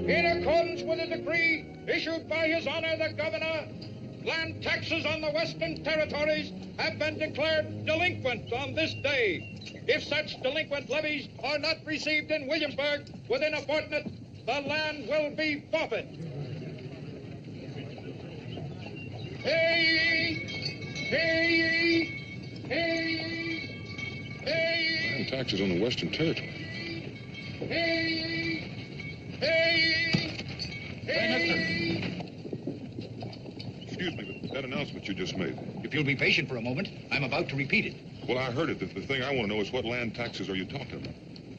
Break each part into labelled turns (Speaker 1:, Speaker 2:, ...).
Speaker 1: In accordance with a decree issued by His Honor the Governor, land taxes on the Western Territories have been declared delinquent on this day. If such delinquent levies are not received in Williamsburg within a fortnight, the land will be forfeit. Hey! Hey! Hey! Hey!
Speaker 2: Land taxes on the Western Territory.
Speaker 1: Hey! Hey! Hey!
Speaker 2: Excuse me, but that announcement you just made.
Speaker 3: If you'll be patient for a moment, I'm about to repeat it.
Speaker 2: Well, I heard it. The thing I want to know is what land taxes are you talking about?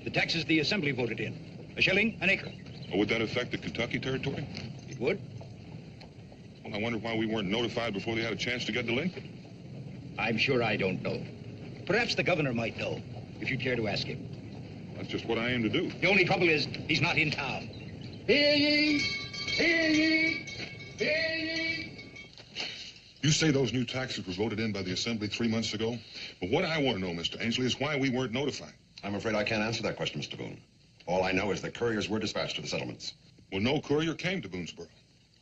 Speaker 3: The taxes the Assembly voted in. A shilling an acre.
Speaker 2: Or would that affect the Kentucky territory?
Speaker 3: It would.
Speaker 2: Well, I wonder why we weren't notified before they had a chance to get delinquent.
Speaker 3: I'm sure I don't know. Perhaps the governor might know, if you'd care to ask him.
Speaker 2: That's just what I aim to do.
Speaker 3: The only trouble is, he's not in town.
Speaker 1: Hear ye! Hear ye! Hear ye!
Speaker 2: You say those new taxes were voted in by the Assembly 3 months ago? But what I want to know, Mr. Ainsley, is why we weren't notified.
Speaker 4: I'm afraid I can't answer that question, Mr. Boone. All I know is that couriers were dispatched to the settlements.
Speaker 2: Well, no courier came to Boonesboro.
Speaker 4: Well,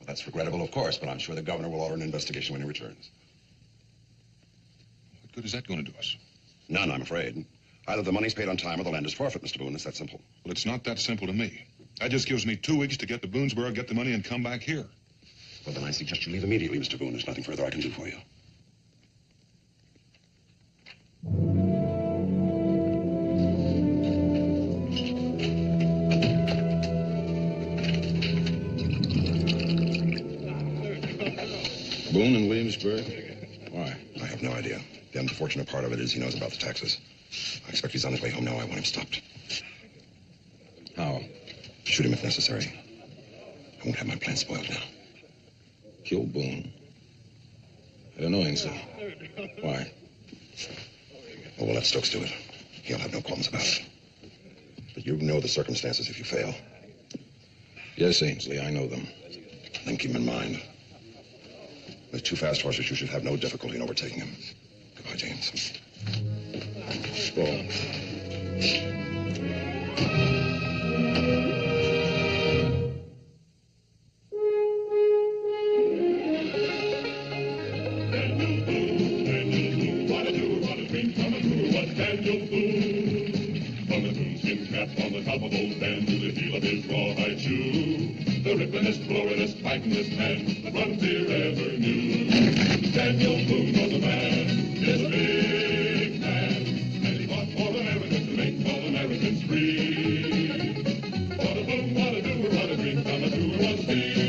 Speaker 4: that's regrettable, of course, but I'm sure the governor will order an investigation when he returns.
Speaker 2: What good is that going to do us?
Speaker 4: None, I'm afraid. Either the money's paid on time or the land is forfeit, Mr. Boone. It's that simple.
Speaker 2: Well, it's not that simple to me. That just gives me 2 weeks to get to Boonesboro, get the money, and come back here.
Speaker 4: Well, then I suggest you leave immediately, Mr. Boone. There's nothing further I can do for you.
Speaker 5: Boone in Williamsburg? Why?
Speaker 4: I have no idea. The unfortunate part of it is he knows about the taxes. I expect he's on his way home now. I want him stopped.
Speaker 5: How?
Speaker 4: Shoot him if necessary. I won't have my plan spoiled now.
Speaker 5: Kill Boone? I don't know, Ainsley. Why?
Speaker 4: Oh, well, let Stokes do it. He'll have no qualms about it. But you know the circumstances if you fail.
Speaker 5: Yes, Ainsley, I know them.
Speaker 4: Then keep them in mind. With 2 fast horses, you should have no difficulty in overtaking him. Goodbye, James.
Speaker 5: Go.
Speaker 6: On the top of old Dan to the heel of his rawhide shoe. The ripplingest, floridest, fightingest man the frontier ever knew. Daniel Boone was a man, is a big man, and he fought for America to make all Americans free. What a boom, what a doer, what a dream come true was he.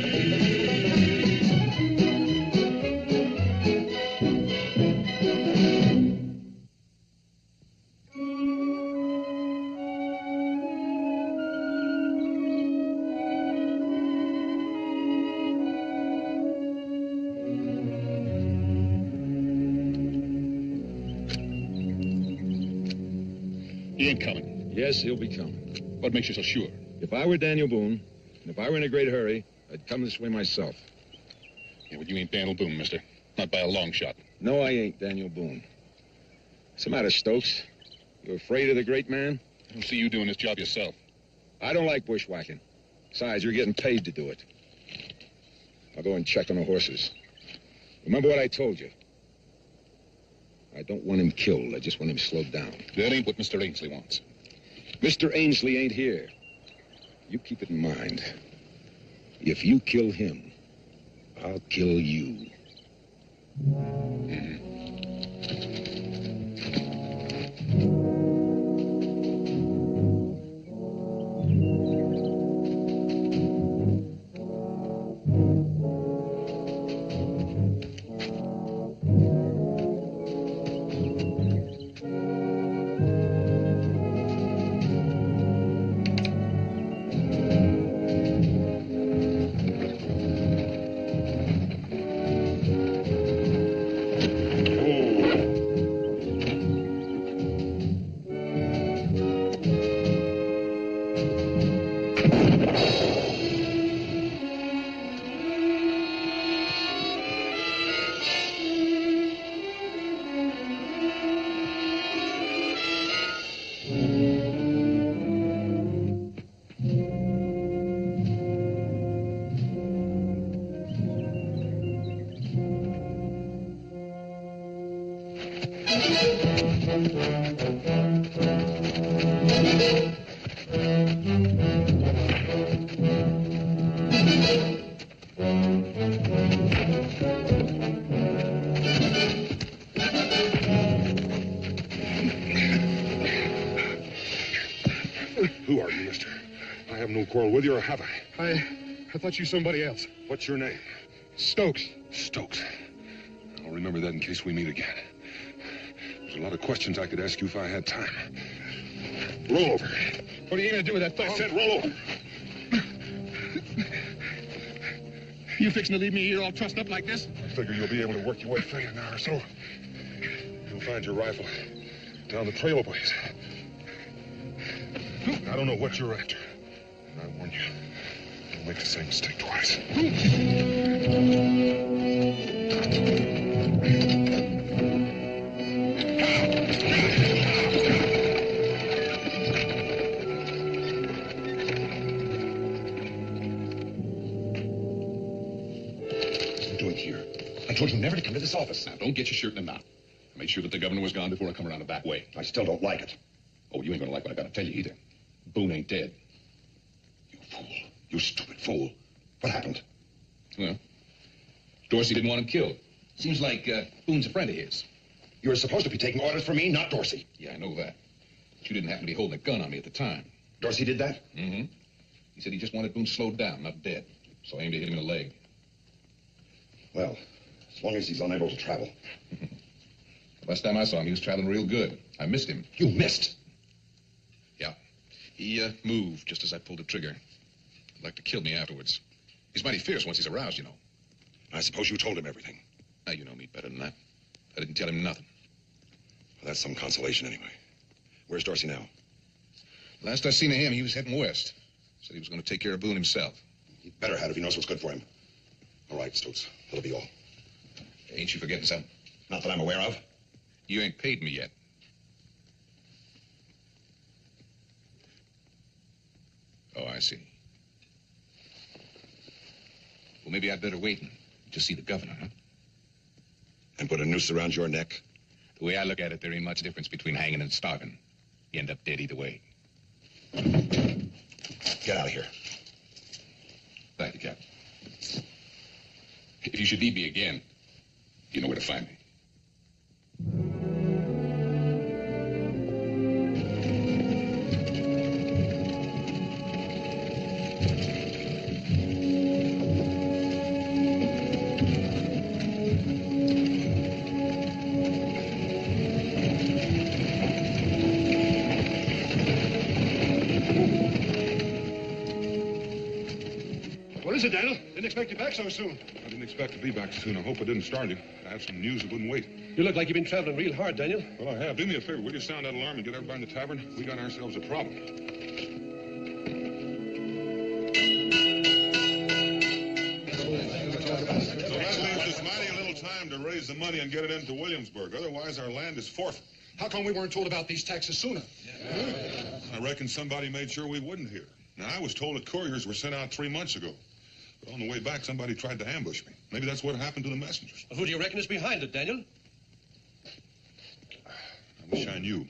Speaker 7: He ain't coming.
Speaker 5: Yes, he'll be coming.
Speaker 7: What makes you so sure?
Speaker 5: If I were Daniel Boone, and if I were in a great hurry, I'd come this way myself.
Speaker 7: Yeah, but you ain't Daniel Boone, mister. Not by a long shot.
Speaker 5: No, I ain't Daniel Boone. What's the matter, Stokes? You afraid of the great man?
Speaker 7: I don't see you doing this job yourself.
Speaker 5: I don't like bushwhacking. Besides, you're getting paid to do it. I'll go and check on the horses. Remember what I told you. I don't want him killed. I just want him slowed down.
Speaker 7: That ain't what Mr. Ainsley wants.
Speaker 5: Mr. Ainsley ain't here. You keep it in mind. If you kill him, I'll kill you.
Speaker 7: Mm-hmm.
Speaker 2: Who are you, mister? I have no quarrel with you, or have I?
Speaker 4: I thought you somebody else.
Speaker 2: What's your name?
Speaker 4: Stokes.
Speaker 2: Stokes. I'll remember that in case we meet again. There's a lot of questions I could ask you if I had time. Roll over.
Speaker 4: What are you going to do with that thumb?
Speaker 2: I said roll over.
Speaker 4: You fixing to leave me here all trussed up like this?
Speaker 2: I figure you'll be able to work your way free in an hour or so. You'll find your rifle down the trail a ways. I don't know what you're after. And I warn you, don't make the same mistake twice.
Speaker 4: I told you never to come to this office.
Speaker 7: Now, don't get your shirt in a knot. I made sure that the governor was gone before I come around the back way.
Speaker 4: I still don't like it.
Speaker 7: Oh, you ain't gonna like what I gotta tell you either. Boone ain't dead.
Speaker 4: You fool. You stupid fool. What happened?
Speaker 7: Well, Dorsey didn't want him killed. Seems like Boone's a friend of his.
Speaker 4: You were supposed to be taking orders from me, not Dorsey.
Speaker 7: Yeah, I know that. But you didn't happen to be holding a gun on me at the time.
Speaker 4: Dorsey did that?
Speaker 7: Mm-hmm. He said he just wanted Boone slowed down, not dead. So I aimed to hit him in the leg.
Speaker 4: Well, as long as he's unable to travel.
Speaker 7: Last time I saw him, he was traveling real good. I missed him.
Speaker 4: You missed?
Speaker 7: Yeah. He moved just as I pulled the trigger. He'd like to kill me afterwards. He's mighty fierce once he's aroused, you know.
Speaker 4: I suppose you told him everything.
Speaker 7: Now, you know me better than that. I didn't tell him nothing.
Speaker 4: Well, that's some consolation anyway. Where's Dorsey now?
Speaker 7: Last I seen of him, he was heading west. Said he was going to take care of Boone himself.
Speaker 4: He'd better have if he knows what's good for him. All right, Stokes. That'll be all.
Speaker 7: Ain't you forgetting something?
Speaker 4: Not that I'm aware of.
Speaker 7: You ain't paid me yet. Oh, I see. Well, maybe I'd better wait and just see the governor, huh?
Speaker 4: And put a noose around your neck?
Speaker 7: The way I look at it, there ain't much difference between hanging and starving. You end up dead either way.
Speaker 4: Get out of here.
Speaker 7: Thank you, Captain. If you should need me again, you know where to find me.
Speaker 4: What is it, Daniel? Didn't expect you back so soon.
Speaker 2: I didn't expect to be back soon. I hope I didn't start you. I have some news that wouldn't wait.
Speaker 8: You look like you've been traveling real hard, Daniel.
Speaker 2: Well, I have. Do me a favor. Will you sound that alarm and get everybody in the tavern? We got ourselves a problem. So that leaves us mighty little time to raise the money and get it into Williamsburg. Otherwise, our land is forfeit.
Speaker 4: How come we weren't told about these taxes sooner?
Speaker 2: I reckon somebody made sure we wouldn't hear. Now, I was told that couriers were sent out 3 months ago. But on the way back, somebody tried to ambush me. Maybe that's what happened to the messengers.
Speaker 8: Who do you reckon is behind it, Daniel?
Speaker 2: I wish I knew.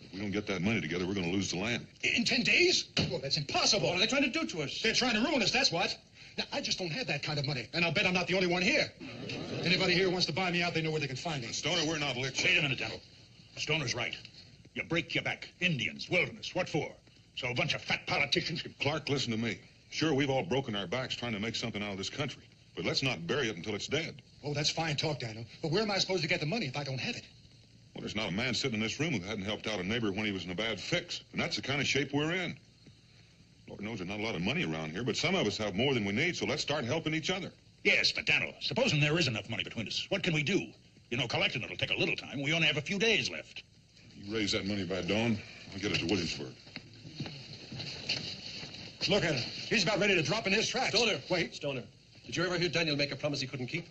Speaker 2: If we don't get that money together, we're going to lose the land.
Speaker 4: In 10 days? Well, that's impossible.
Speaker 8: What are they trying to do to us?
Speaker 4: They're trying to ruin us, that's what. Now, I just don't have that kind of money. And I'll bet I'm not the only one here. Anybody here wants to buy me out, they know where they can find me.
Speaker 2: Stoner, we're not licked.
Speaker 9: Wait a minute, Daniel. Stoner's right. You break your back. Indians, wilderness, what for? So a bunch of fat politicians can...
Speaker 2: Clark, listen to me. Sure, we've all broken our backs trying to make something out of this country. But let's not bury it until it's dead.
Speaker 4: Oh, that's fine talk, Daniel. But where am I supposed to get the money if I don't have it?
Speaker 2: Well, there's not a man sitting in this room who hadn't helped out a neighbor when he was in a bad fix. And that's the kind of shape we're in. Lord knows there's not a lot of money around here, but some of us have more than we need, so let's start helping each other.
Speaker 9: Yes, but Daniel, supposing there is enough money between us, what can we do? You know, collecting it'll take a little time. We only have a few days left.
Speaker 2: You raise that money by dawn, I'll get it to Williamsburg.
Speaker 4: Look at him. He's about ready to drop in his tracks.
Speaker 8: Stoner.
Speaker 4: Wait.
Speaker 8: Stoner, did you ever hear Daniel make a promise he couldn't keep?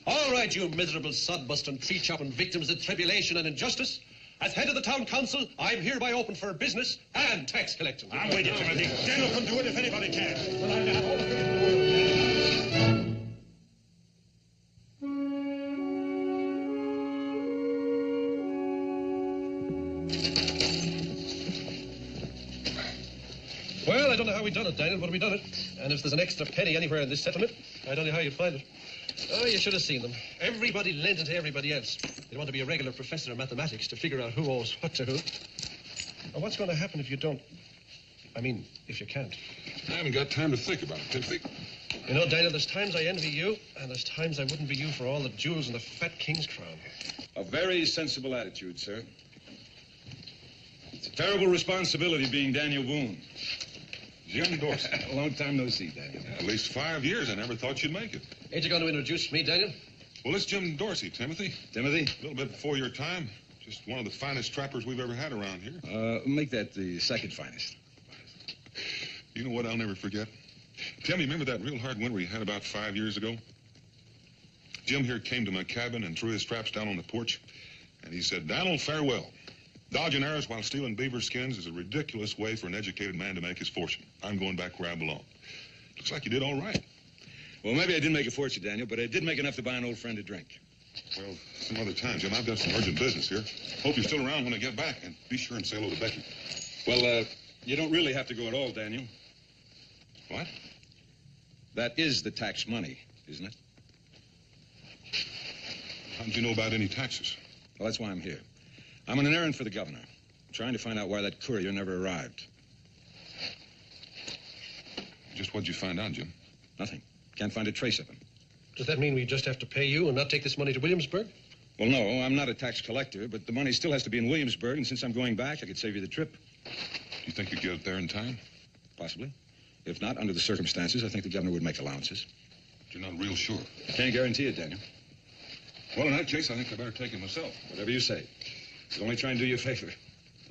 Speaker 8: All right, you miserable sod-busting, tree-chopping victims of tribulation and injustice. As head of the town council, I'm hereby open for business and tax collecting.
Speaker 9: I'm with you, Timothy. Daniel can do it if anybody can.
Speaker 8: Well, I don't know how we done it, Daniel, but we done it. And if there's an extra penny anywhere in this settlement, I don't know how you'd find it. Oh, you should have seen them. Everybody lending to everybody else. They want to be a regular professor of mathematics to figure out who owes what to who. Now, what's going to happen if you don't? I mean, if you can't.
Speaker 2: I haven't got time to think about it, Timothy.
Speaker 8: You know, Daniel, there's times I envy you, and there's times I wouldn't be you for all the jewels and the fat king's crown.
Speaker 5: A very sensible attitude, sir. It's a terrible responsibility being Daniel Boone.
Speaker 2: Jim Dorsey.
Speaker 5: A long time no see, Daniel.
Speaker 2: At least 5 years. I never thought you'd make it.
Speaker 8: Ain't you going to introduce me, Daniel?
Speaker 2: Well, it's Jim Dorsey, Timothy.
Speaker 5: Timothy?
Speaker 2: A little bit before your time. Just one of the finest trappers we've ever had around here.
Speaker 5: Make that the second finest.
Speaker 2: You know what I'll never forget? Tell me, remember that real hard winter we had about 5 years ago? Jim here came to my cabin and threw his traps down on the porch, and he said, "Donald, farewell. Dodging arrows while stealing beaver skins is a ridiculous way for an educated man to make his fortune. I'm going back where I belong." Looks like you did all right.
Speaker 5: Well, maybe I didn't make a fortune, Daniel, but I did make enough to buy an old friend a drink.
Speaker 2: Well, some other time, Jim. I've got some urgent business here. Hope you're still around when I get back, and be sure and say hello to Becky.
Speaker 5: Well, you don't really have to go at all, Daniel.
Speaker 2: What?
Speaker 5: That is the tax money, isn't it?
Speaker 2: How did you know about any taxes?
Speaker 5: Well, that's why I'm here. I'm on an errand for the governor. I'm trying to find out why that courier never arrived.
Speaker 2: Just what'd you find out, Jim?
Speaker 5: Nothing. Can't find a trace of him.
Speaker 8: Does that mean we just have to pay you and not take this money to Williamsburg?
Speaker 5: Well, no, I'm not a tax collector, but the money still has to be in Williamsburg, and since I'm going back, I could save you the trip.
Speaker 2: Do you think you'd get it there in time?
Speaker 5: Possibly. If not, under the circumstances, I think the governor would make allowances.
Speaker 2: But you're not real sure.
Speaker 5: Can't guarantee it, Daniel.
Speaker 2: Well, in that case, I think I better take it myself.
Speaker 5: Whatever you say. I'll only try and do you a favor.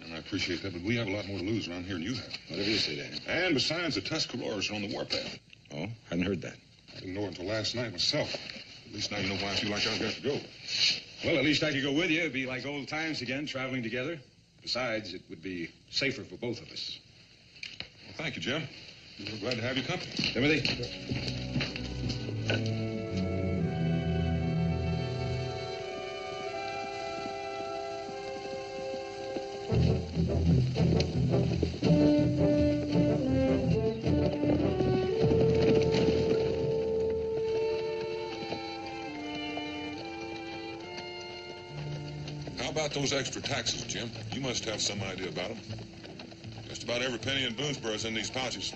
Speaker 2: And I appreciate that, but we have a lot more to lose around here than you have.
Speaker 5: Whatever you say, Daniel.
Speaker 2: And besides, the Tuscaroras are on the warpath.
Speaker 5: Oh, hadn't heard that.
Speaker 2: I didn't know it until last night myself. At least now you know why I feel like I've got to go.
Speaker 5: Well, at least I could go with you. It'd be like old times again, traveling together. Besides, it would be safer for both of us.
Speaker 2: Well, thank you, Jim. We're glad to have you company.
Speaker 5: Timothy?
Speaker 2: How about those extra taxes, Jim? You must have some idea about them. Just about every penny in Boonesboro is in these pouches.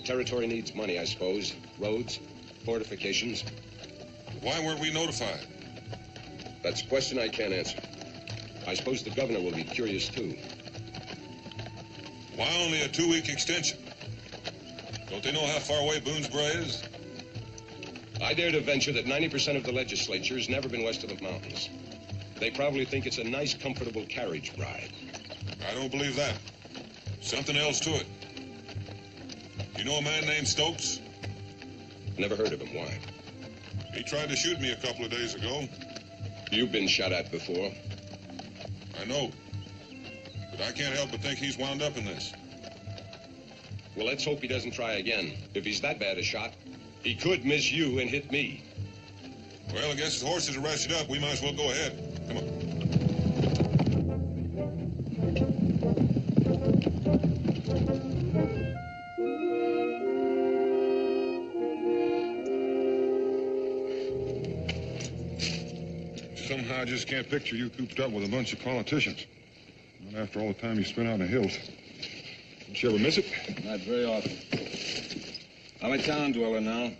Speaker 10: Territory needs money, I suppose. Roads, fortifications.
Speaker 2: Why weren't we notified?
Speaker 10: That's a question I can't answer. I suppose the governor will be curious, too.
Speaker 2: Why only a 2-week extension? Don't they know how far away Boonesboro is?
Speaker 10: I dare to venture that 90% of the legislature has never been west of the mountains. They probably think it's a nice, comfortable carriage ride.
Speaker 2: I don't believe that. Something else to it. You know a man named Stokes?
Speaker 10: Never heard of him. Why?
Speaker 2: He tried to shoot me a couple of days ago.
Speaker 10: You've been shot at before.
Speaker 2: I know. But I can't help but think he's wound up in this.
Speaker 10: Well, let's hope he doesn't try again. If he's that bad a shot, he could miss you and hit me.
Speaker 2: Well, I guess the horses are rested up. We might as well go ahead. Come on. Somehow I just can't picture you cooped up with a bunch of politicians. Not after all the time you spent out in the hills. Don't you ever miss it?
Speaker 5: Not very often. I'm a town dweller now.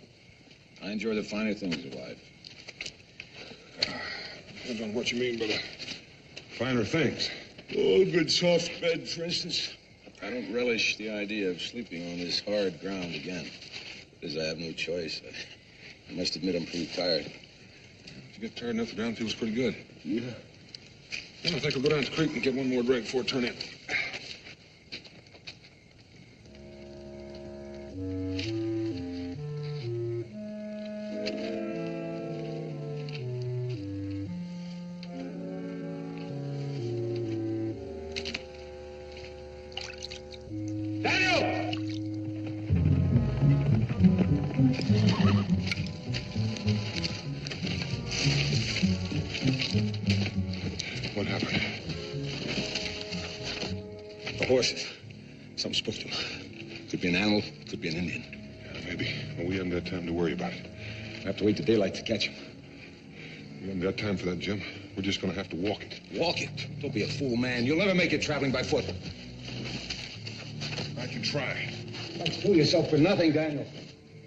Speaker 5: I enjoy the finer things of life.
Speaker 2: Depends on what you mean by the finer things.
Speaker 5: Oh, a good soft bed, for instance. I don't relish the idea of sleeping on this hard ground again. Because I have no choice. I must admit I'm pretty tired.
Speaker 2: If you get tired enough, the ground feels pretty good.
Speaker 5: Yeah.
Speaker 2: I think we'll go down to the creek and get one more drink before turn in. What happened?
Speaker 5: horses. Something spooked him. Could be an animal, could be an Indian.
Speaker 2: Yeah, maybe. Well, we haven't got time to worry about it.
Speaker 5: I have to wait till daylight to catch him.
Speaker 2: We haven't got time for that, Jim. We're just going to have to walk it.
Speaker 5: Walk it? Don't be a fool, man. You'll never make it traveling by foot.
Speaker 2: I can try.
Speaker 5: Don't fool yourself for nothing, Daniel.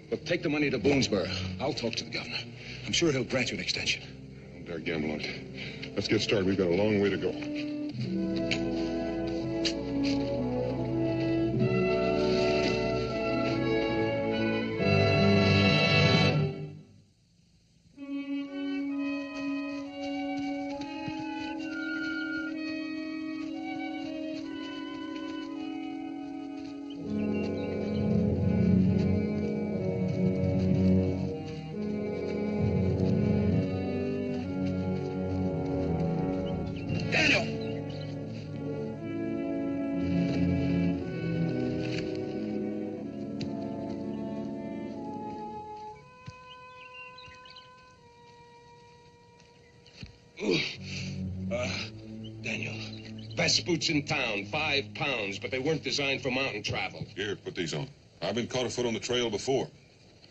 Speaker 5: But take the money to Boonesboro. I'll talk to the governor. I'm sure he'll grant you an extension.
Speaker 2: Don't dare gamble on it. Let's get started. We've got a long way to go.
Speaker 10: Daniel, best boots in town, 5 pounds, but they weren't designed for mountain travel.
Speaker 2: Here, put these on. I've been caught afoot on the trail before.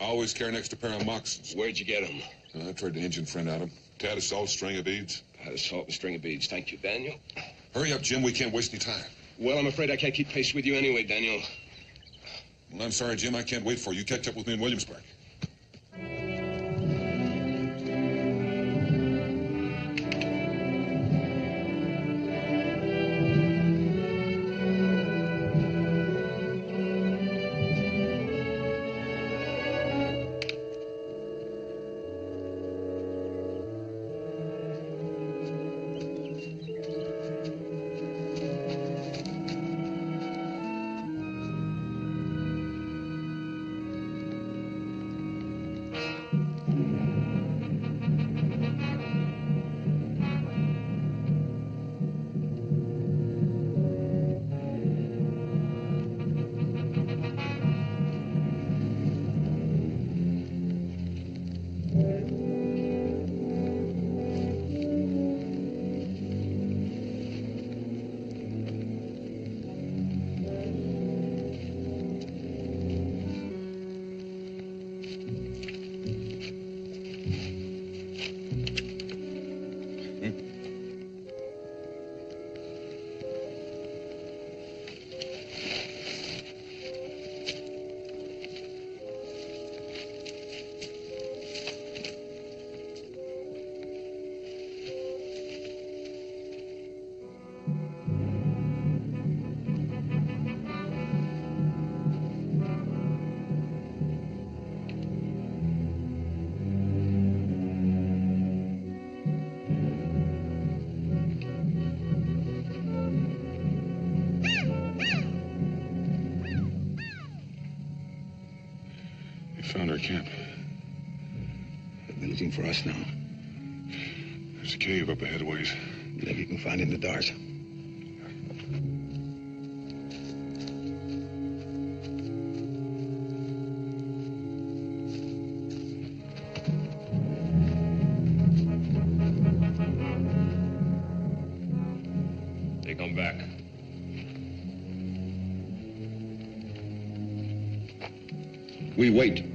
Speaker 2: I always carry an extra pair of moccasins.
Speaker 10: Where'd you get them?
Speaker 2: I traded the engine friend out of them. Tad of salt, string of beads.
Speaker 10: Had a salt and string of beads. Thank you, Daniel.
Speaker 2: Hurry up, Jim. We can't waste any time.
Speaker 10: Well, I'm afraid I can't keep pace with you anyway, Daniel.
Speaker 2: Well, I'm sorry, Jim. I can't wait for you. Catch up with me in Williamsburg. Found our camp.
Speaker 5: They're looking for us now.
Speaker 2: There's a cave up ahead a ways.
Speaker 5: You think you can find it in the dark?
Speaker 10: They come back.
Speaker 5: We wait.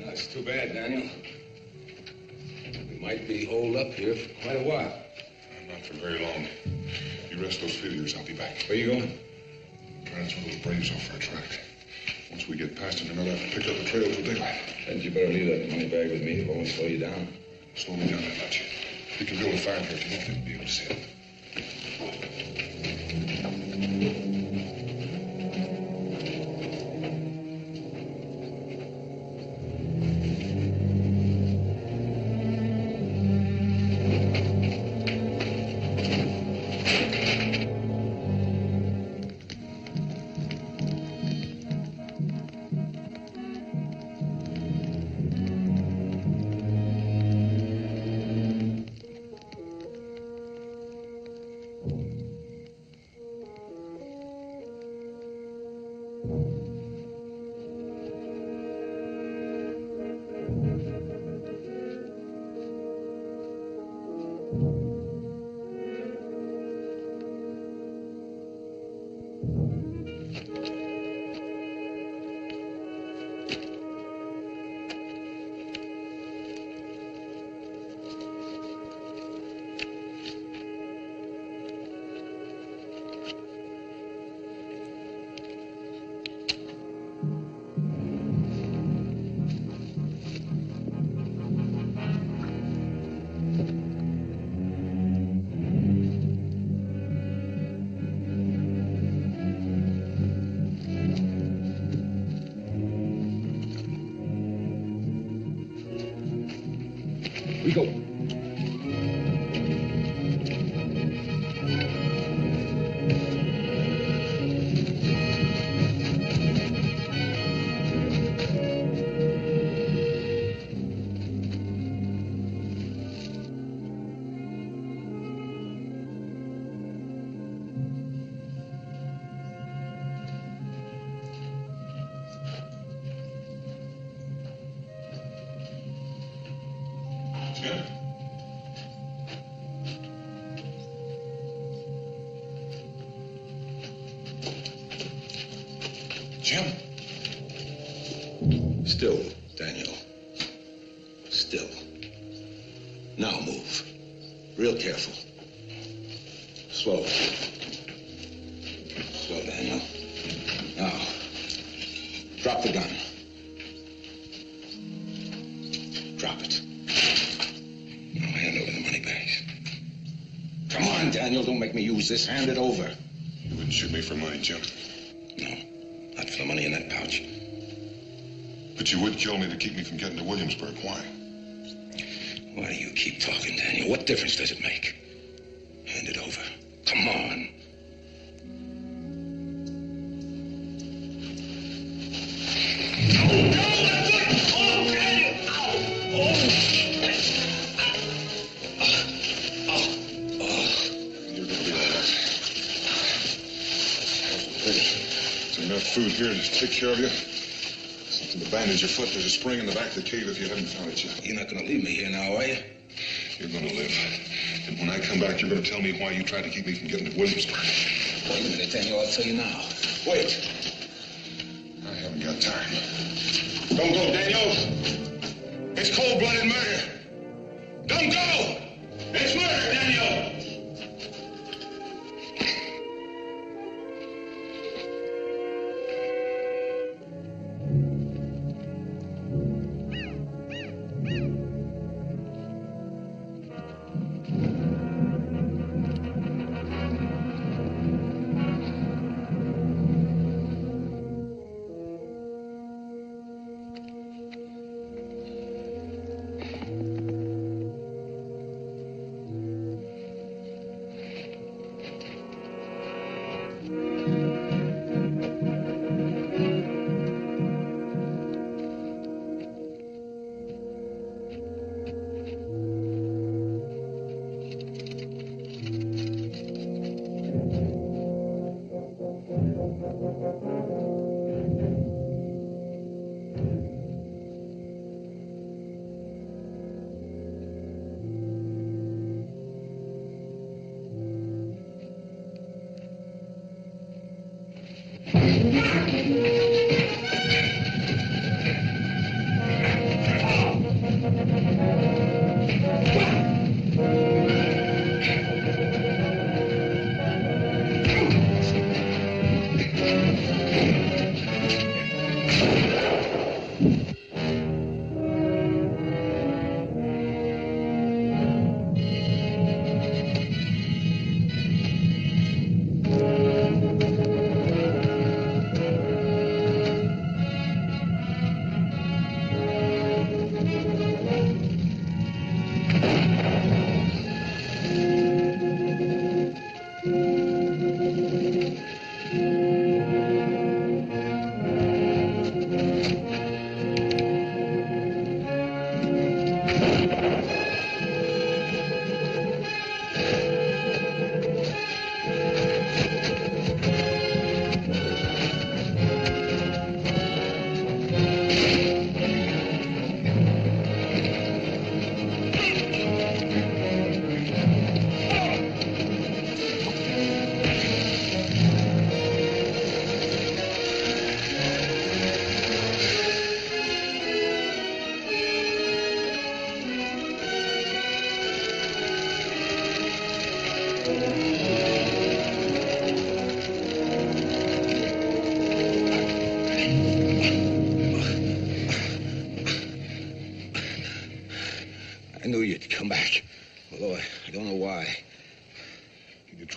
Speaker 5: That's too bad, Daniel. We might be holed up here for quite a while.
Speaker 2: Not for very long. You rest those feet of yours. I'll be back.
Speaker 5: Where you going?
Speaker 2: Trying to throw those braves off our track. Once we get past them, they're not have to pick up the trail till daylight.
Speaker 5: Then you better leave that money bag with me. It won't slow you down.
Speaker 2: Slow me down that much. We can build a fire here. You won't be able to see it.
Speaker 3: We go.
Speaker 2: Jim? Jim?
Speaker 4: Still, Daniel. Still. Now move. Real careful. Slow. Slow, Daniel. Now, drop the gun. Drop it. Now hand over the money bags. Come on, Daniel, don't make me use this. Hand it over.
Speaker 2: You wouldn't shoot me for money, Jim.
Speaker 4: No, not for the money in that pouch.
Speaker 2: But you would kill me to keep me from getting to Williamsburg. Why?
Speaker 4: Why do you keep talking, Daniel? What difference does it make? Hand it over. Come on.
Speaker 2: You're gonna be all right. There's enough food here to take care of you. Something to bandage your foot. There's a spring in the back of the cave if you haven't found it yet.
Speaker 4: You're not gonna leave me here now, are you?
Speaker 2: You're gonna live. And when I come back, you're gonna tell me why you tried to keep me from getting to Williamsburg.
Speaker 4: Wait a minute, Daniel. I'll tell you now. Wait.
Speaker 2: I haven't got time.
Speaker 4: Don't go, Daniel. It's cold-blooded murder. Don't go! It's murder, Daniel!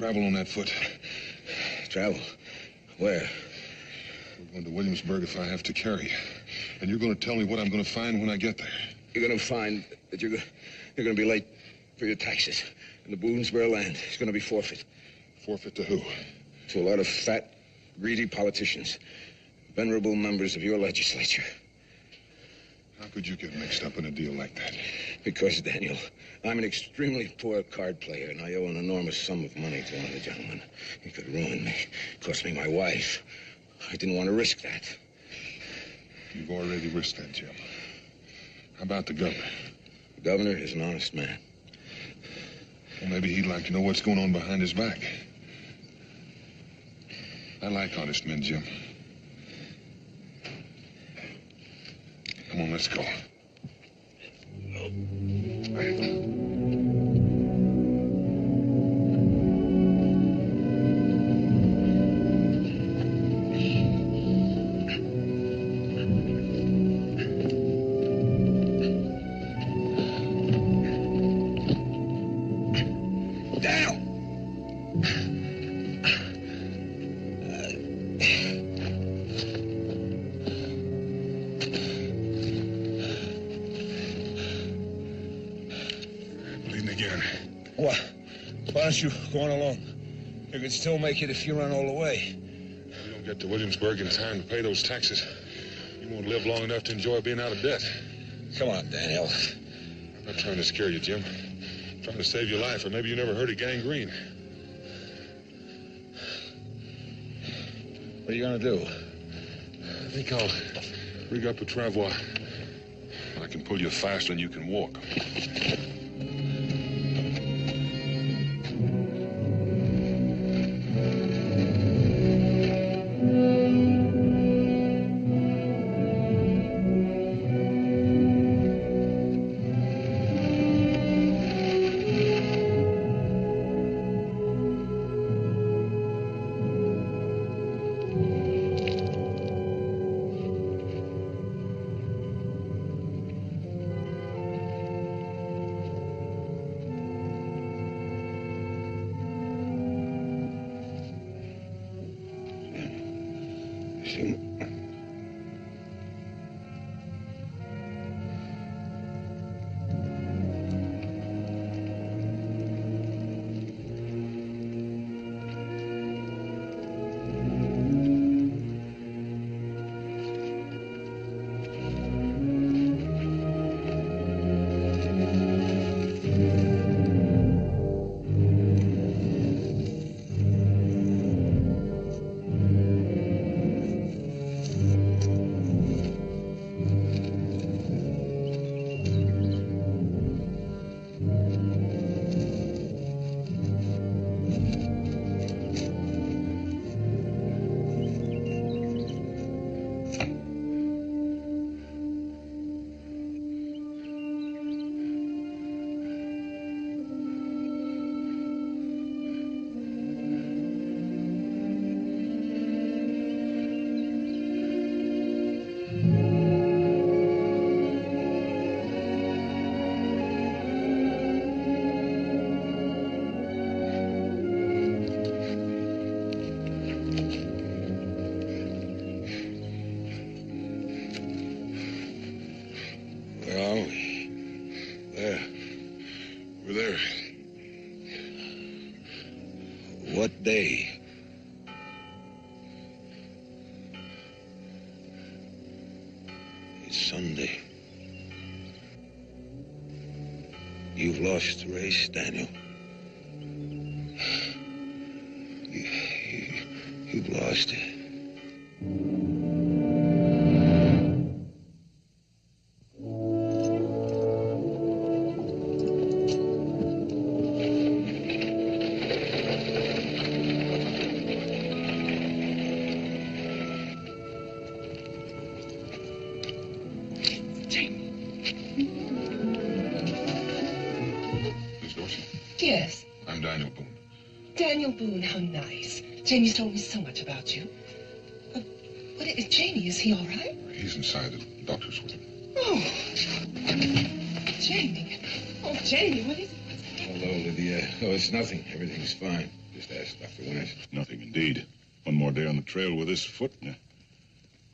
Speaker 2: travel on that foot.
Speaker 5: Travel? Where?
Speaker 2: We're going to Williamsburg if I have to carry you. And you're going to tell me what I'm going to find when I get there.
Speaker 5: You're going to find that you're going to be late for your taxes. And the Boonesboro land is going to be forfeit.
Speaker 2: Forfeit to who?
Speaker 5: To a lot of fat, greedy politicians. Venerable members of your legislature.
Speaker 2: How could you get mixed up in a deal like that?
Speaker 5: Because, Daniel, I'm an extremely poor card player, and I owe an enormous sum of money to one of the gentlemen. He could ruin me, cost me my wife. I didn't want to risk that.
Speaker 2: You've already risked that, Jim. How about the governor?
Speaker 5: The governor is an honest man.
Speaker 2: Well, maybe he'd like to know what's going on behind his back. I like honest men, Jim. Come on, let's go.
Speaker 5: Why don't you go on along? You could still make it if you run all the way.
Speaker 2: If you don't get to Williamsburg in time to pay those taxes, you won't live long enough to enjoy being out of debt.
Speaker 5: Come on, Daniel.
Speaker 2: I'm not trying to scare you, Jim. I'm trying to save your life, or maybe you never heard of gangrene.
Speaker 5: What are you going to do?
Speaker 2: I think I'll rig up a travois. I can pull you faster than you can walk.
Speaker 5: What day? It's Sunday. You've lost the race, Daniel. You've lost it.
Speaker 11: Yes.
Speaker 2: I'm Daniel Boone.
Speaker 11: Daniel Boone, how nice. Jamie's told me so much about you. Jamie, is he all right?
Speaker 2: He's inside. The doctor's with him.
Speaker 11: Oh, Jamie. Oh, Jamie, what is it?
Speaker 5: Hello, Lydia. Oh, it's nothing. Everything's fine. Just ask Dr. Winters.
Speaker 9: Nothing, indeed. One more day on the trail with this foot. If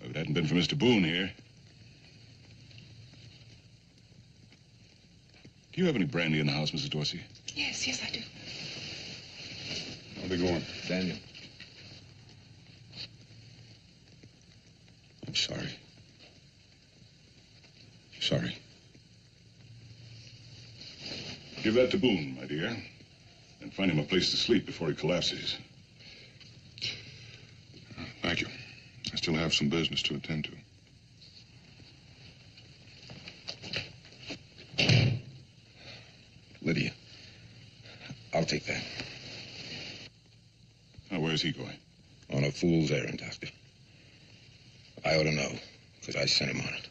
Speaker 9: it hadn't been for Mr. Boone here. Do you have any brandy in the house, Mrs. Dorsey?
Speaker 11: Yes, yes, I do.
Speaker 2: I'll be going.
Speaker 5: Daniel. I'm sorry. Sorry.
Speaker 9: Give that to Boone, my dear. And find him a place to sleep before he collapses.
Speaker 2: Thank you. I still have some business to attend to.
Speaker 5: Lydia. I'll take that.
Speaker 9: Now, where's he going?
Speaker 5: On a fool's errand, Doctor. I ought to know, because I sent him on it.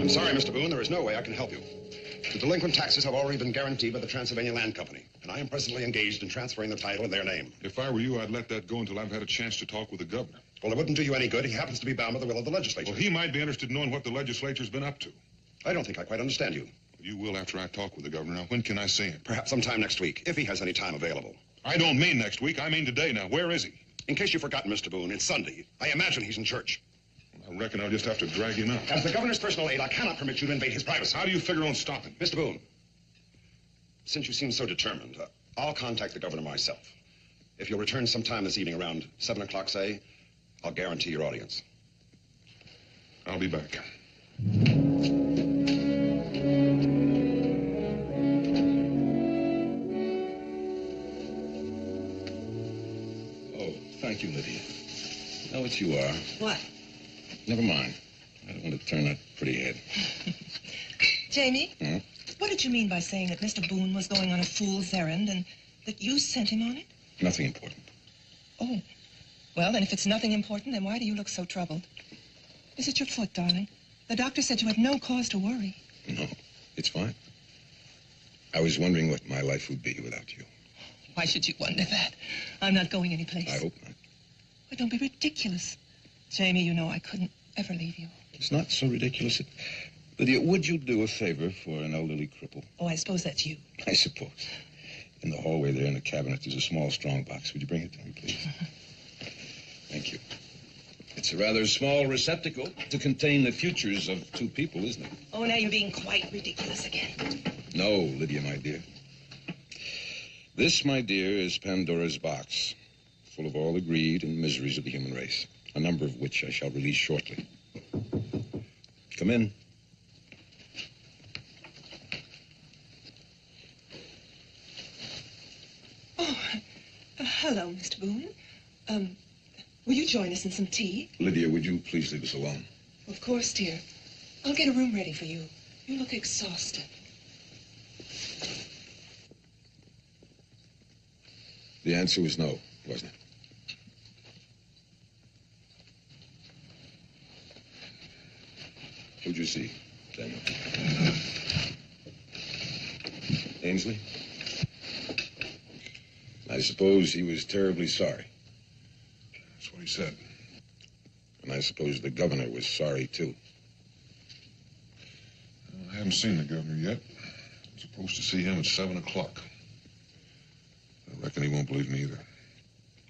Speaker 12: I'm sorry, Mr. Boone. There is no way I can help you. The delinquent taxes have already been guaranteed by the Transylvania Land Company, and I am presently engaged in transferring the title in their name.
Speaker 2: If I were you, I'd let that go until I've had a chance to talk with the governor.
Speaker 12: Well, it wouldn't do you any good. He happens to be bound by the will of the legislature.
Speaker 2: Well, he might be interested in knowing what the legislature's been up to.
Speaker 12: I don't think I quite understand you.
Speaker 2: You will after I talk with the governor. Now, when can I see him?
Speaker 12: Perhaps sometime next week, if he has any time available.
Speaker 2: I don't mean next week. I mean today. Now, where is he?
Speaker 12: In case you've forgotten, Mr. Boone, it's Sunday. I imagine he's in church.
Speaker 2: I reckon I'll just have to drag him out.
Speaker 12: As the governor's personal aide, I cannot permit you to invade his privacy.
Speaker 2: How do you figure on stopping?
Speaker 12: Mr. Boone, since you seem so determined, I'll contact the governor myself. If you'll return sometime this evening around 7 o'clock, say, I'll guarantee your audience.
Speaker 2: I'll be back.
Speaker 5: Oh, thank you, Lydia. Know what you are.
Speaker 11: What?
Speaker 5: Never mind. I don't want to turn that pretty head.
Speaker 11: Jamie?
Speaker 5: Hmm?
Speaker 11: What did you mean by saying that Mr. Boone was going on a fool's errand and that you sent him on it?
Speaker 5: Nothing important.
Speaker 11: Oh. Well, then if it's nothing important, then why do you look so troubled? Is it your foot, darling? The doctor said you had no cause to worry.
Speaker 5: No, it's fine. I was wondering what my life would be without you.
Speaker 11: Why should you wonder that? I'm not going anyplace.
Speaker 5: I hope not.
Speaker 11: Well, don't be ridiculous. Jamie, you know I couldn't ever leave you.
Speaker 5: It's not so ridiculous. Lydia, would you do a favor for an elderly cripple?
Speaker 11: Oh, I suppose that's you.
Speaker 5: I suppose. In the hallway there in the cabinet, there's a small strong box. Would you bring it to me, please? Thank you. It's a rather small receptacle to contain the futures of two people, isn't it?
Speaker 11: Oh, now you're being quite ridiculous again.
Speaker 5: No, Lydia, my dear. This, my dear, is Pandora's box, full of all the greed and miseries of the human race, a number of which I shall release shortly. Come in.
Speaker 11: Oh, hello, Mr. Boone. Will you join us in some tea?
Speaker 5: Lydia, would you please leave us alone?
Speaker 11: Of course, dear. I'll get a room ready for you. You look exhausted.
Speaker 5: The answer was no, wasn't it? Who'd you see, Daniel? Ainsley? I suppose he was terribly sorry.
Speaker 2: That's what he said.
Speaker 5: And I suppose the governor was sorry, too.
Speaker 2: I haven't seen the governor yet. I'm supposed to see him at 7 o'clock. I reckon he won't believe me either.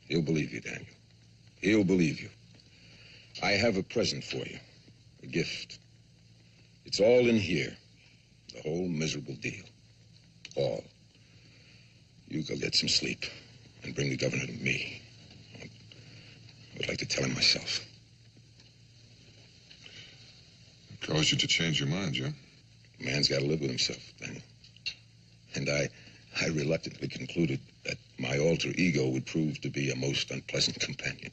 Speaker 5: He'll believe you, Daniel. He'll believe you. I have a present for you. A gift. It's all in here. The whole miserable deal. All. You go get some sleep and bring the governor to me. I would like to tell him myself.
Speaker 2: What caused you to change your mind, Jim?
Speaker 5: A man's got to live with himself, Daniel. And I reluctantly concluded that my alter ego would prove to be a most unpleasant companion.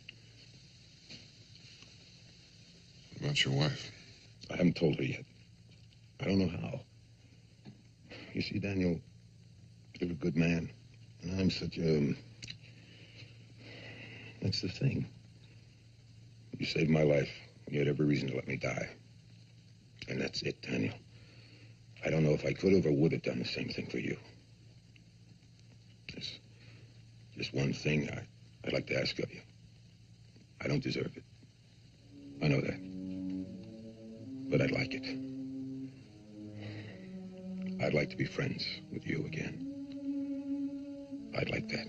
Speaker 2: What about your wife?
Speaker 5: I haven't told her yet. I don't know how. You see, Daniel, you're a good man. And I'm such a... That's the thing. You saved my life. You had every reason to let me die. And that's it, Daniel. I don't know if I could have or would have done the same thing for you. There's just one thing I'd like to ask of you. I don't deserve it. I know that. But I'd like it. I'd like to be friends with you again. I'd like that.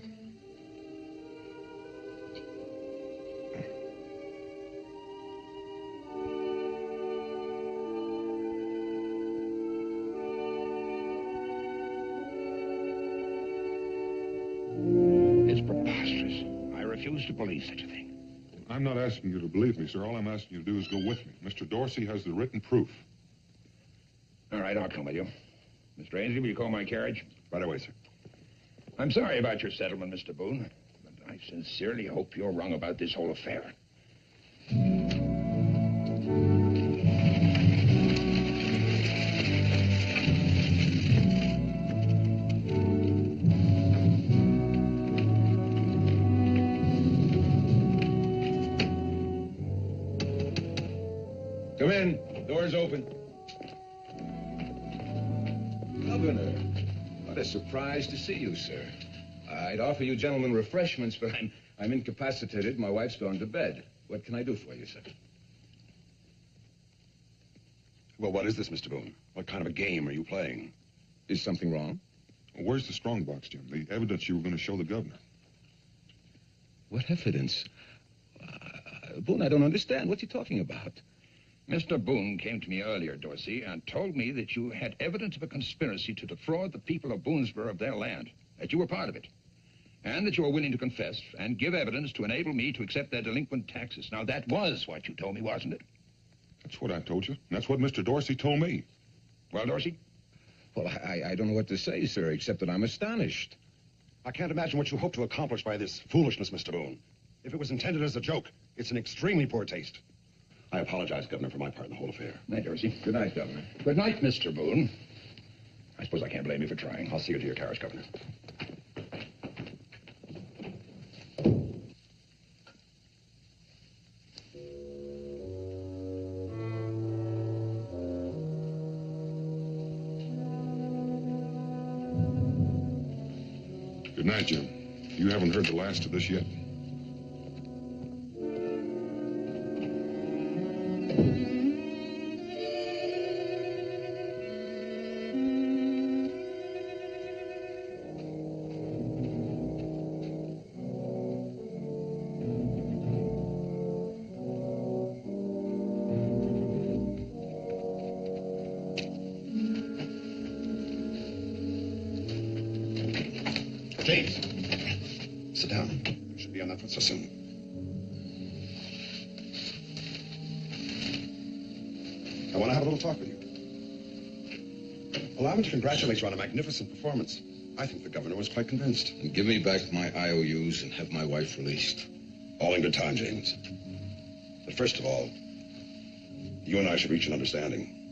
Speaker 13: It's preposterous. I refuse to believe such a thing.
Speaker 2: I'm not asking you to believe me, sir. All I'm asking you to do is go with me. Mr. Dorsey has the written proof.
Speaker 13: All right, I'll come with you. Mr. Ainsley, will you call my carriage?
Speaker 12: Right away, sir.
Speaker 13: I'm sorry about your settlement, Mr. Boone, but I sincerely hope you're wrong about this whole affair.
Speaker 5: Come in. Door's open. Governor, what a surprise to see you, sir. I'd offer you gentlemen refreshments, but I'm incapacitated. My wife's gone to bed. What can I do for you, sir?
Speaker 12: Well, what is this, Mr. Boone? What kind of a game are you playing?
Speaker 5: Is something wrong?
Speaker 2: Well, where's the strong box, Jim? The evidence you were going to show the governor.
Speaker 5: What evidence? Boone, I don't understand. What's he talking about?
Speaker 13: Mr. Boone came to me earlier, Dorsey, and told me that you had evidence of a conspiracy to defraud the people of Boonesboro of their land, that you were part of it, and that you were willing to confess and give evidence to enable me to accept their delinquent taxes. Now, that was what you told me, wasn't it?
Speaker 2: That's what I told you. That's what Mr. Dorsey told me.
Speaker 13: Well, Dorsey?
Speaker 5: Well, I don't know what to say, sir, except that I'm astonished.
Speaker 12: I can't imagine what you hope to accomplish by this foolishness, Mr. Boone. If it was intended as a joke, it's in extremely poor taste. I apologize, Governor, for my part in the whole affair.
Speaker 13: Good night, Dorsey. Good night, Governor. Good night, Mr. Boone. I suppose I can't blame you for trying.
Speaker 12: I'll see you to your carriage, Governor.
Speaker 2: Good night, Jim. You haven't heard the last of this yet.
Speaker 12: James, sit down. You should be on that foot so soon. I want to have a little talk with you. Allow me to congratulate you on a magnificent performance. I think the governor was quite convinced.
Speaker 5: And give me back my IOUs and have my wife released.
Speaker 12: All in good time, James. But first of all, you and I should reach an understanding.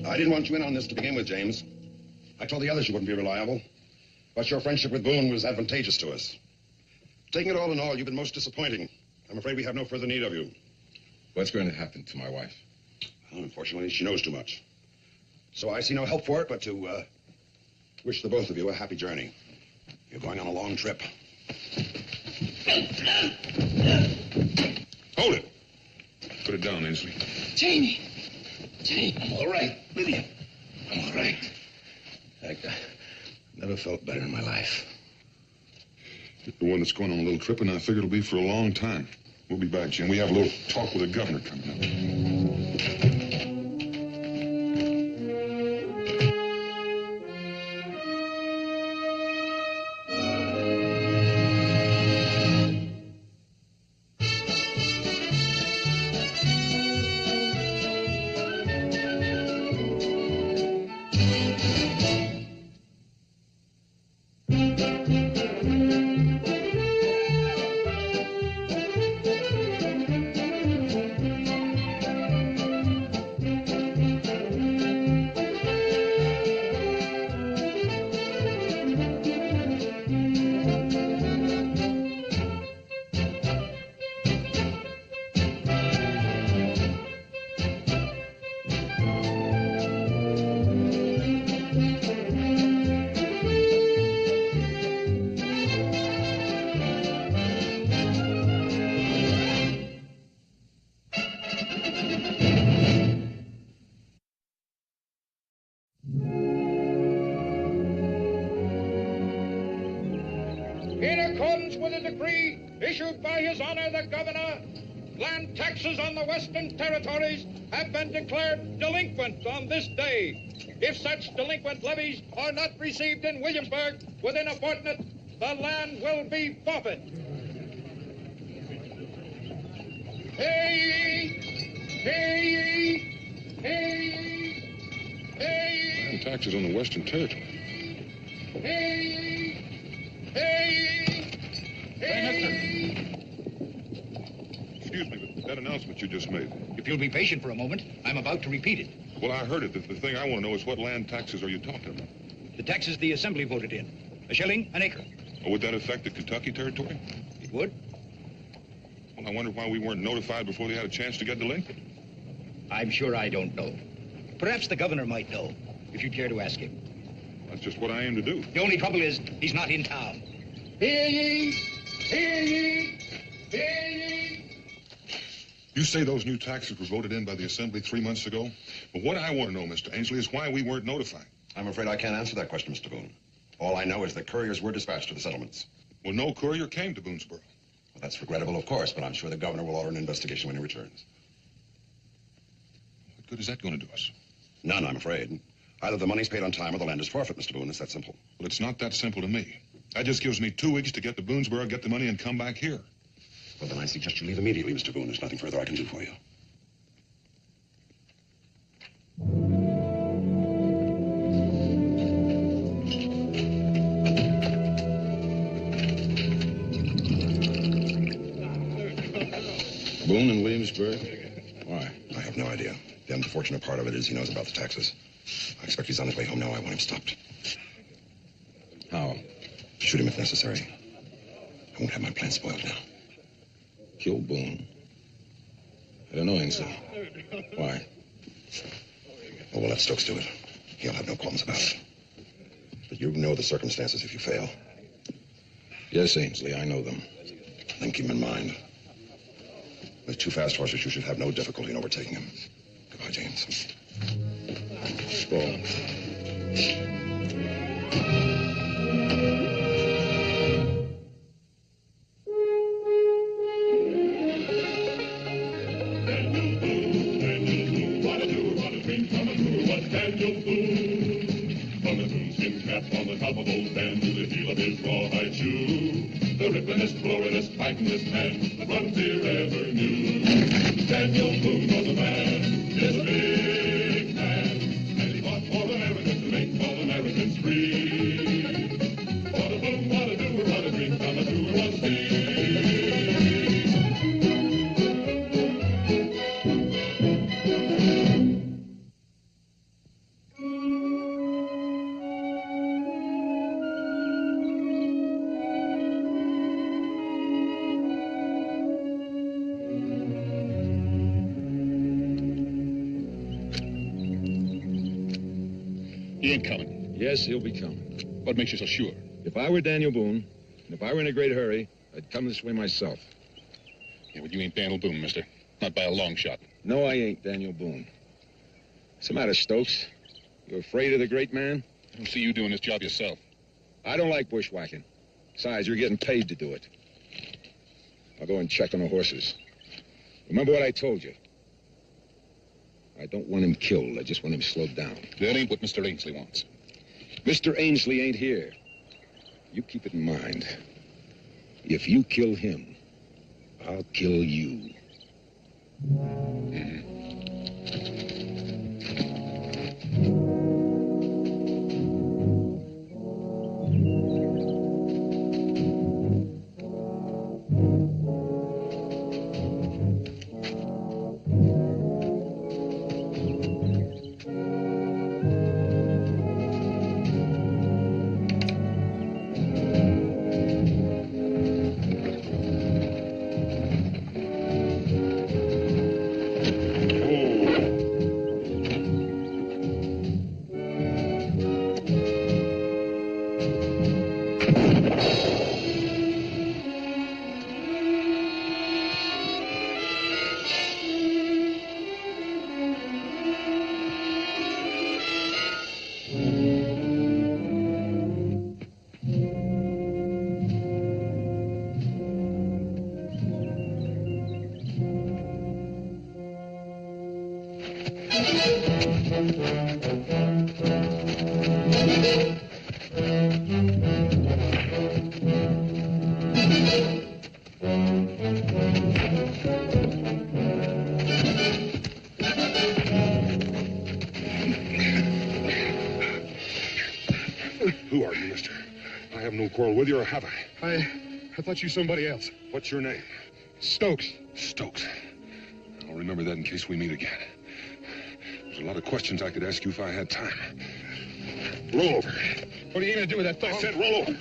Speaker 12: I didn't want you in on this to begin with, James. I told the others you wouldn't be reliable. But your friendship with Boone was advantageous to us. Taking it all in all, you've been most disappointing. I'm afraid we have no further need of you.
Speaker 5: What's going to happen to my wife?
Speaker 12: Well, unfortunately, she knows too much. So I see no help for it but to wish the both of you a happy journey. You're going on a long trip.
Speaker 2: Hold it. Put it down, Ainsley.
Speaker 11: Jamie.
Speaker 4: I'm all right, Lydia. I'm all right. I never felt better in my life.
Speaker 2: You're the one that's going on a little trip, and I figure it'll be for a long time. We'll be back, Jim. We have a little talk with the governor coming up.
Speaker 1: In accordance with a decree issued by His Honor the Governor, land taxes on the Western Territories have been declared delinquent on this day. If such delinquent levies are not received in Williamsburg within a fortnight, the land will be forfeit. Hey! Hey! Hey! Hey!
Speaker 2: Land taxes on the Western Territory.
Speaker 1: Hey! Hey!
Speaker 2: Excuse me, but that announcement you just made.
Speaker 3: If you'll be patient for a moment, I'm about to repeat it.
Speaker 2: Well, I heard it. The thing I want to know is what land taxes are you talking about?
Speaker 3: The taxes the Assembly voted in. A shilling an acre.
Speaker 2: Or would that affect the Kentucky Territory?
Speaker 3: It would.
Speaker 2: Well, I wonder why we weren't notified before they had a chance to get delinquent.
Speaker 3: I'm sure I don't know. Perhaps the governor might know, if you'd care to ask him.
Speaker 2: That's just what I aim to do.
Speaker 3: The only trouble is, he's not in town.
Speaker 1: Hear ye! Hear ye! Hear ye!
Speaker 2: You say those new taxes were voted in by the Assembly 3 months ago? But what I want to know, Mr. Ainsley, is why we weren't notified.
Speaker 12: I'm afraid I can't answer that question, Mr. Boone. All I know is that couriers were dispatched to the settlements.
Speaker 2: Well, no courier came to Boonesboro.
Speaker 12: Well, that's regrettable, of course, but I'm sure the governor will order an investigation when he returns.
Speaker 2: What good is that going to do us?
Speaker 12: None, I'm afraid. Either the money's paid on time or the land is forfeit, Mr. Boone. It's that simple.
Speaker 2: Well, it's not that simple to me. That just gives me 2 weeks to get to Boonesboro, get the money, and come back here.
Speaker 12: Well, then I suggest you leave immediately, Mr. Boone. There's nothing further I can do for you.
Speaker 5: Boone in Williamsburg? Why?
Speaker 12: I have no idea. The unfortunate part of it is he knows about the taxes. I expect he's on his way home now. I want him stopped.
Speaker 5: How?
Speaker 12: Shoot him if necessary. I won't have my plan spoiled now.
Speaker 5: Kill Boone? I don't know, Ainsley. Why?
Speaker 12: Well, we'll let Stokes do it. He'll have no qualms about it. But you know the circumstances if you fail.
Speaker 5: Yes, Ainsley, I know them.
Speaker 12: Then keep them in mind. With 2 fast horses, you should have no difficulty in overtaking him. Goodbye, James.
Speaker 5: Go.
Speaker 6: On the top of old Dan to the heel of his rawhide shoe. The ripplingest, floridest, fightingest man the frontier ever knew. Daniel Boone was a man, yes, a big man, and he fought for America to make all Americans free. What a boom, what a doer, what a dream come true was he.
Speaker 13: He ain't coming.
Speaker 5: Yes, he'll be coming.
Speaker 13: What makes you so sure?
Speaker 5: If I were Daniel Boone, and if I were in a great hurry, I'd come this way myself.
Speaker 14: Yeah, well, you ain't Daniel Boone, mister. Not by a long shot.
Speaker 5: No, I ain't Daniel Boone. What's the matter, Stokes? You afraid of the great man?
Speaker 14: I don't see you doing this job yourself.
Speaker 5: I don't like bushwhacking. Besides, you're getting paid to do it. I'll go and check on the horses. Remember what I told you. I don't want him killed. I just want him slowed down.
Speaker 14: That ain't what Mr. Ainsley wants.
Speaker 5: Mr. Ainsley ain't here. You keep it in mind. If you kill him, I'll kill you.
Speaker 14: Mm-hmm.
Speaker 2: Who are you, mister? I have no quarrel with you, or have I?
Speaker 15: I thought you were somebody else.
Speaker 2: What's your name?
Speaker 15: Stokes.
Speaker 2: Stokes. I'll remember that in case we meet again. There's a lot of questions I could ask you if I had time. Roll over.
Speaker 15: What are you going to do with that thumb?
Speaker 2: I said roll over.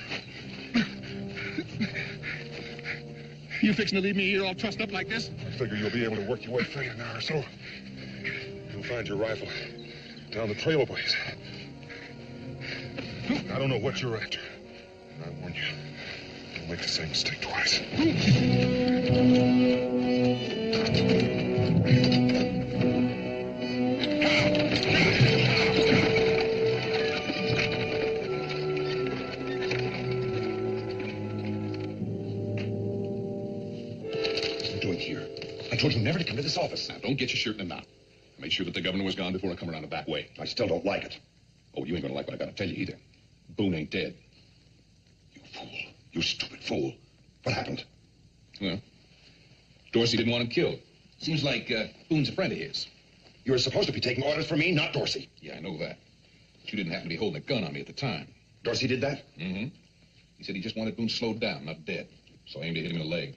Speaker 15: You fixing to leave me here all trussed up like this?
Speaker 2: I figure you'll be able to work your way free in an hour or so. You'll find your rifle down the trail a ways. I don't know what you're after. And I warn you, don't make the same mistake twice.
Speaker 12: I told you never to come to this office.
Speaker 7: Now, don't get your shirt in a knot. I made sure that the governor was gone before I come around the back way.
Speaker 12: I still don't like it.
Speaker 7: Oh, you ain't gonna like what I gotta tell you either. Boone ain't dead.
Speaker 12: You fool. You stupid fool. What happened?
Speaker 7: Well, Dorsey didn't want him killed. Seems like Boone's a friend of his.
Speaker 12: You were supposed to be taking orders from me, not Dorsey.
Speaker 7: Yeah, I know that. But you didn't happen to be holding a gun on me at the time.
Speaker 12: Dorsey did that?
Speaker 7: Mm-hmm. He said he just wanted Boone slowed down, not dead. So I aimed to hit him in the leg.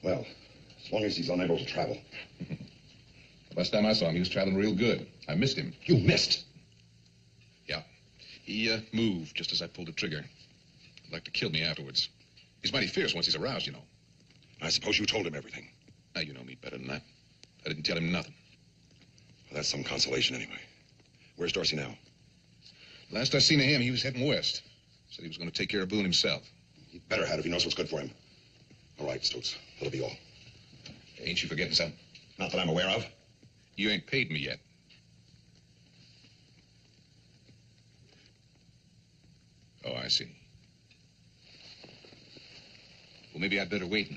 Speaker 12: Well, as long as he's unable to travel.
Speaker 7: Last time I saw him, he was traveling real good. I missed him.
Speaker 12: You missed?
Speaker 7: Yeah. He moved just as I pulled the trigger. He'd like to kill me afterwards. He's mighty fierce once he's aroused, you know.
Speaker 12: I suppose you told him everything.
Speaker 7: Now, you know me better than that. I didn't tell him nothing.
Speaker 12: Well, that's some consolation anyway. Where's Dorsey now?
Speaker 7: Last I seen of him, he was heading west. Said he was going to take care of Boone himself.
Speaker 12: He'd better have if he knows what's good for him. All right, Stokes. That'll be all.
Speaker 7: Ain't you forgetting something?
Speaker 12: Not that I'm aware of.
Speaker 7: You ain't paid me yet. Oh, I see. Well, maybe I'd better wait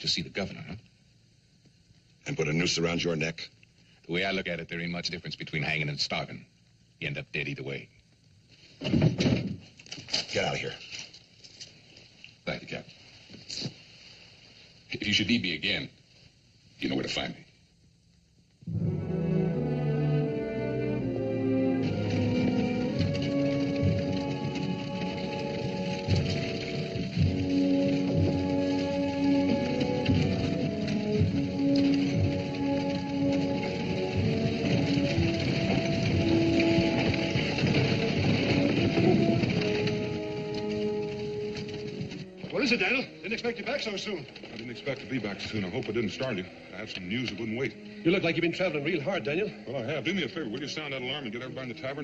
Speaker 7: to see the governor, huh?
Speaker 12: And put a noose around your neck?
Speaker 7: The way I look at it, there ain't much difference between hanging and starving. You end up dead either way.
Speaker 12: Get out of here.
Speaker 7: Thank you, Captain. If you should need me again, you know where to find me.
Speaker 15: What is it, Daniel? Didn't expect you back so soon.
Speaker 2: I didn't expect to be back soon. I hope I didn't startle you. I have some news that wouldn't wait.
Speaker 8: You look like you've been traveling real hard, Daniel.
Speaker 2: Well, I have. Do me a favor. Will you sound that alarm and get everybody in the tavern?